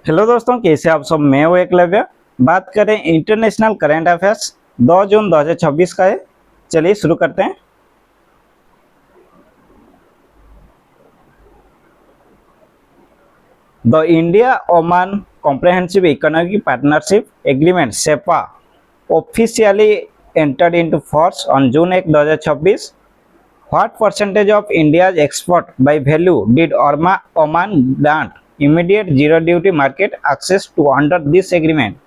Hello दोस्तों, कैसे आप सब। मैं हूं एकलव्य। बात करें इंटरनेशनल करंट अफेयर्स 2 जून 2026 का है। चलिए शुरू करते हैं। The India Oman comprehensive economic partnership agreement CEPA officially entered into force on June 1, 2026. What percentage of India's export by value did Oman grant immediate zero duty market access to under this agreement?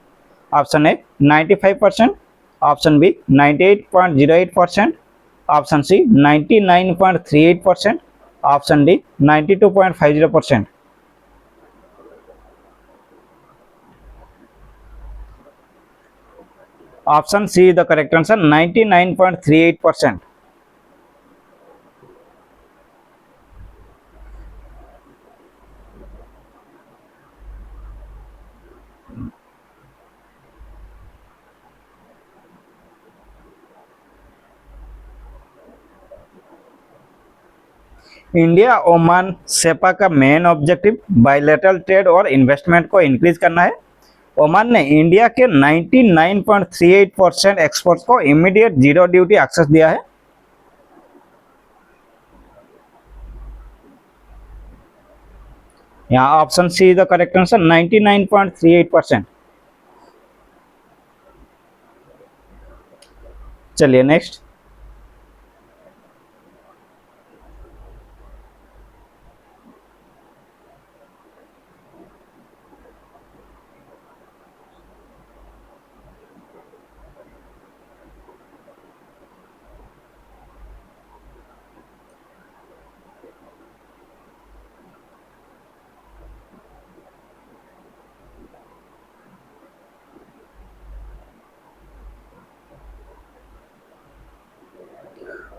Option A 95%, option B 98.08%, option C 99.38%, option D 92.50%. Option C is the correct answer, 99.38%. India Oman CEPA का main objective bilateral trade और investment को increase करना है। Oman ने India के 99.38% exports को immediate zero duty access दिया है। यहाँ option C the correct answer, 99.38%। चलिए next.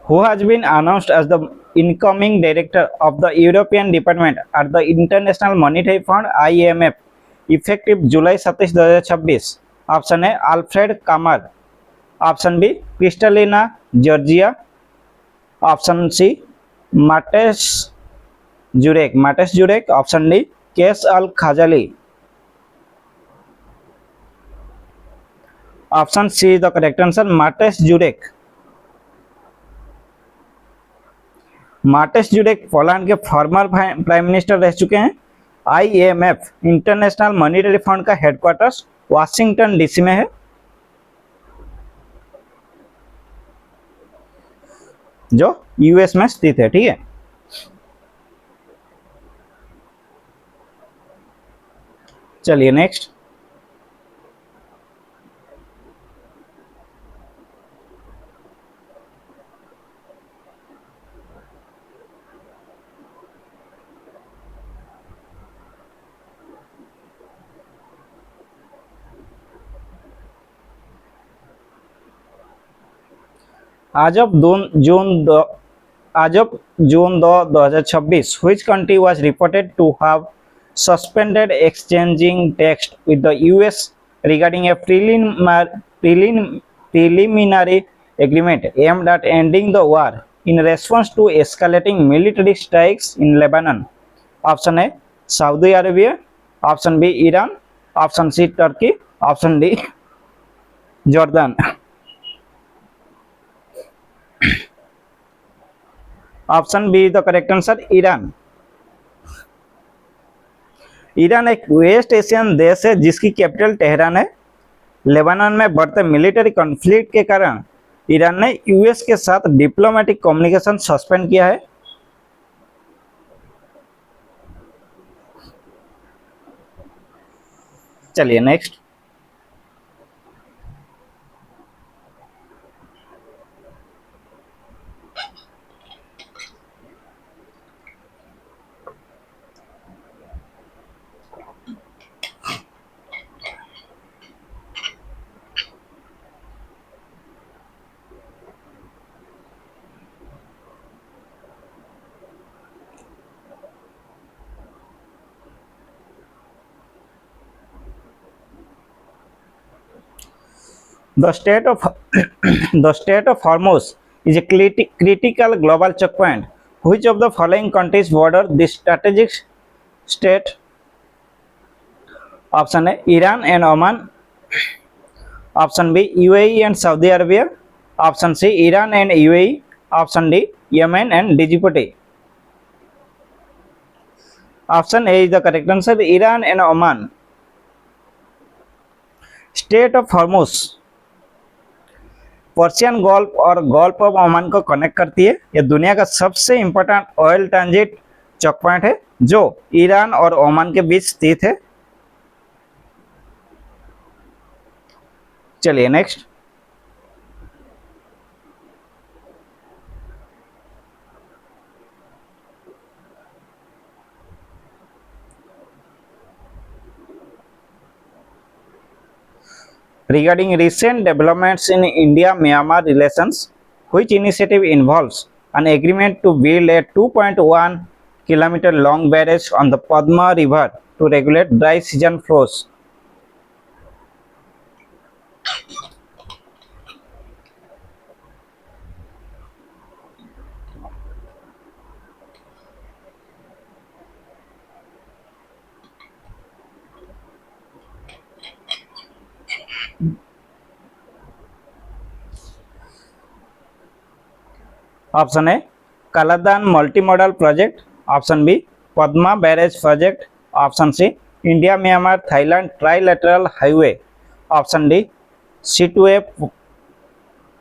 Who has been announced as the incoming director of the European Department at the International Monetary Fund IMF effective July 27, 2026? Option A Alfred Kamar, option B Kristalina Georgia, option C Mates Jurek, option D Kes Al Khazali. Option C is the correct answer, Mates Jurek. Mates Jurek Poland के former prime minister रह चुके हैं। IMF international monetary fund का headquarters Washington DC में है, जो US में स्थित है। ठीक है, चलिए नेक्स्ट। आज of June 2026 which country was reported to have suspended exchanging text with the US regarding a preliminary agreement aimed at ending the war in response to escalating military strikes in Lebanon? Option A Saudi Arabia, option B Iran, option C Turkey, option D Jordan. Option B the correct answer, Iran. Iran एक waste Asian देश है जिसकी capital Tehran है। Lebanon में बढ़ते military conflict के कारण Iran ने यूएस के साथ डिप्लोमेटिक कम्युनिकेशन सस्पेंड किया है। चलिए next. The Strait of the Strait of Hormuz is a critical global checkpoint. Which of the following countries border this strategic strait? Option A Iran and Oman, option B UAE and Saudi Arabia, option C Iran and UAE, option D Yemen and Djibouti. Option A is the correct answer, Iran and Oman. Strait of Hormuz Persian gulf और gulf of Oman को connect करती है। यह दुनिया का सबसे important oil transit choke point है जो ईरान और ओमान के बीच स्थित है। चलिए next. Regarding recent developments in India-Myanmar relations, which initiative involves an agreement to build a 2.1 kilometer long barrage on the Padma River to regulate dry season flows? Option A Kaladan multimodal project, option B Padma barrage project, option C India Myanmar Thailand trilateral highway, option D Sittwe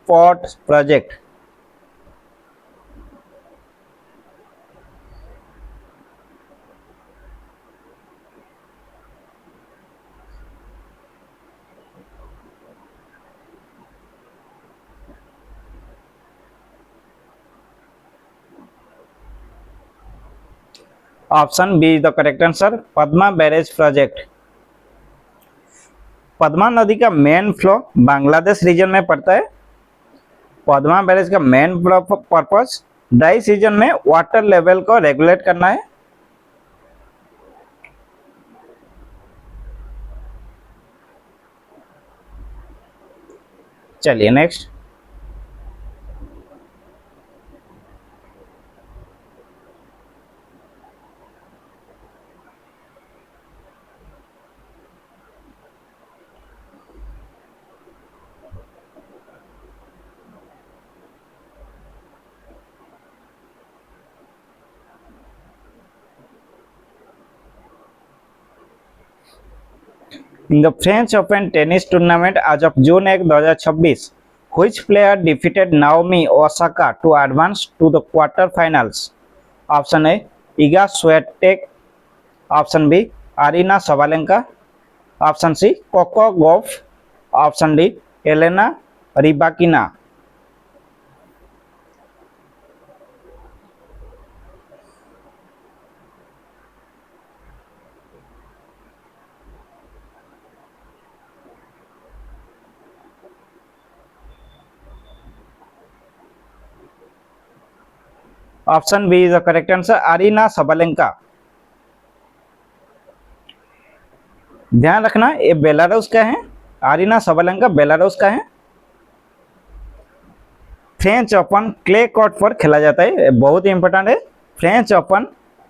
port project. Option B is the correct answer, Padma barrage project. Padma नदी का main flow Bangladesh region में पड़ता है। Padma barrage का main purpose dry season में water level को regulate करना है। चलिए next. In the French Open tennis tournament as of June 1, 2026, which player defeated Naomi Osaka to advance to the quarterfinals? Option A Iga Swiatek, option B Arina Sabalenka, option C Coco Gauff, option D Elena Rybakina। Option B is the correct answer, Aryna Sabalenka. ध्यान रखना ये Belarus का है, आरीना Sabalenka Belarus का है। French open clay court पर खेला जाता है, बहुत ही इंपॉर्टेंट है। फ्रेंच ओपन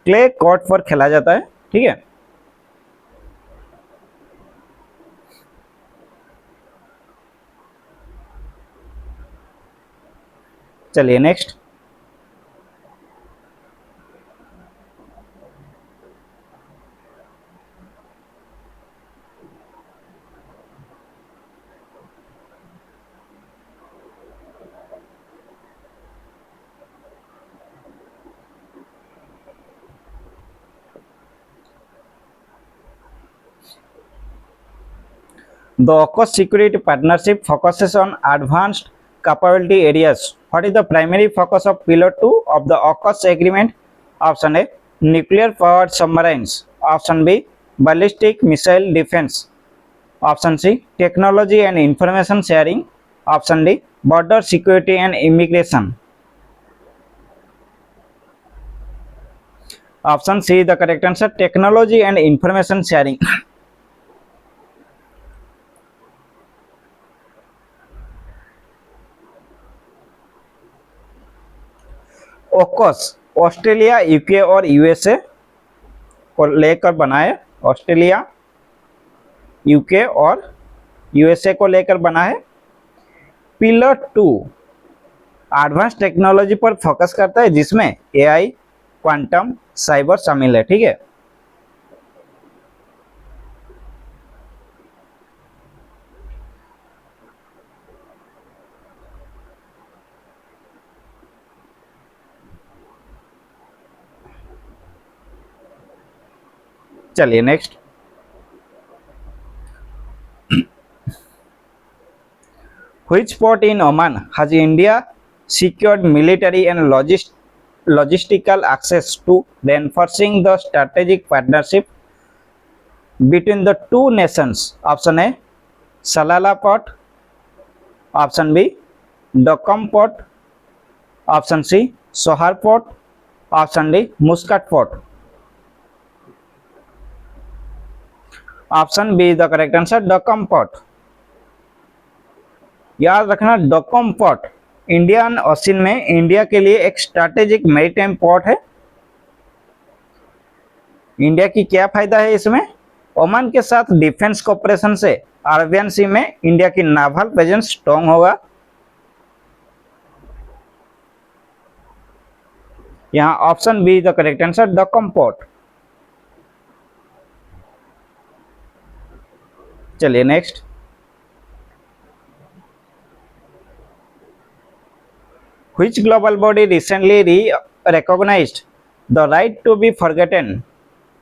क्ले कोर्ट पर खेला जाता है, ठीक है। चलिए next. The AUKUS Security Partnership focuses on advanced capability areas. What is the primary focus of Pillar 2 of the AUKUS agreement? Option A nuclear powered submarines, option B ballistic missile defense, option C technology and information sharing, option D border security and immigration। Option C is the correct answer, technology and information sharing। AUKUS Australia, UK और USA को लेकर बना है। Australia, UK और USA को लेकर बना है। पिलर 2 एडवांस टेक्नोलॉजी पर फोकस करता है, जिसमें एआई, क्वांटम, साइबर शामिल है। ठीक है, चलिए next. Which port in Oman has India secured military and logistical access to, reinforcing the strategic partnership between the two nations? Option A, Salalah port. Option B, Dokam port. Option C, Sohar port. Option D, Muscat port. Option B the correct answer, Duqm port. याद रखना, Duqm port Indian ocean में India के लिए एक strategic maritime port है। India की क्या फायदा है इसमें? ओमान के साथ डिफेंस कोऑपरेशन से अरेबियन सी में इंडिया की नावल प्रेजेंस स्ट्रॉन्ग होगा। यहाँ option B the correct answer, Duqm port. चलिए next. Which global body recently recognized the right to be forgotten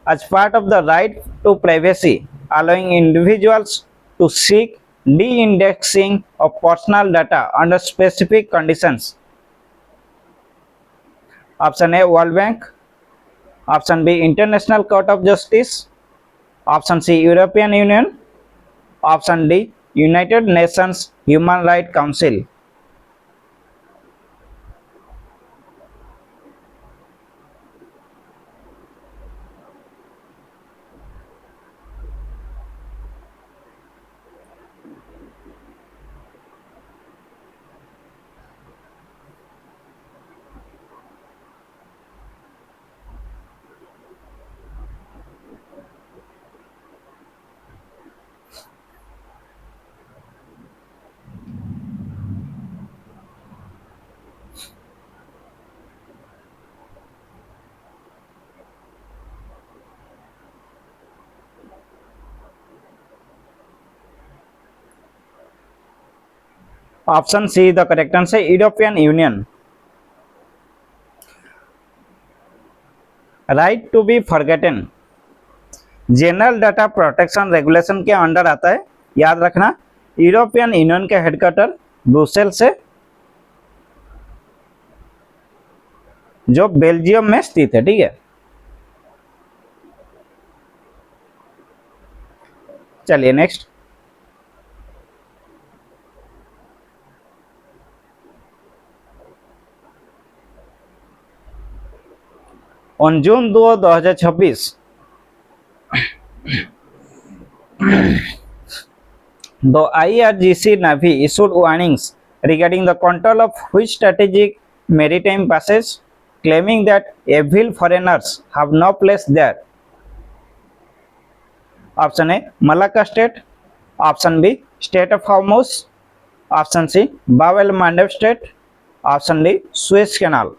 as part of the right to privacy, allowing individuals to seek de-indexing of personal data under specific conditions? Option A, World Bank. Option B, International Court of Justice. Option C, European Union. Option D, United Nations Human Rights Council. Option C the correct answer, European Union. Right to be forgotten general data protection regulation के under आता है। याद रखना, European Union के headquarter Brussels से, जो Belgium में स्थित है। ठीक है, चलिए next. On June 2, 2026, the IRGC Navy issued warnings regarding the control of which strategic maritime passage, claiming that evil foreigners have no place there. Option A, Malacca State. Option B, State of Hormuz. Option C, Bab el Mandeb State. Option D, Suez Canal.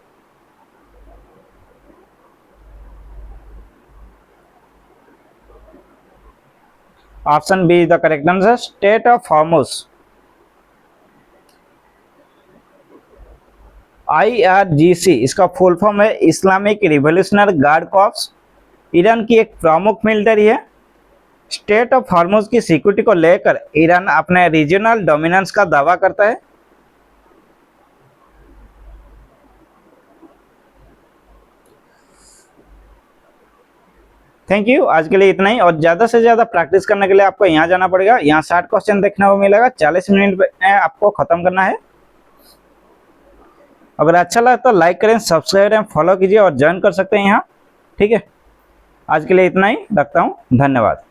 Option B the correct answer, state of Hormuz. IRGC इसका full form है Islamic revolutionary guard corps. Iran की एक प्रमुख military है। State of Hormuz की security को लेकर Iran अपने रीजनल डोमिनेंस का दावा करता है। थैंक यू, आज के लिए इतना ही। और ज़्यादा से ज़्यादा प्रैक्टिस करने के लिए आपको यहाँ जाना पड़ेगा। यहाँ 60 क्वेश्चन देखने को मिलेगा, 40 मिनट में आपको खत्म करना है। अगर अच्छा लगा तो लाइक करें, सब्सक्राइब करें, फॉलो कीजिए और ज्वाइन कर सकते हैं यहाँ। ठीक है, आज के लिए इतना ही, रखता हूँ, धन्यवाद।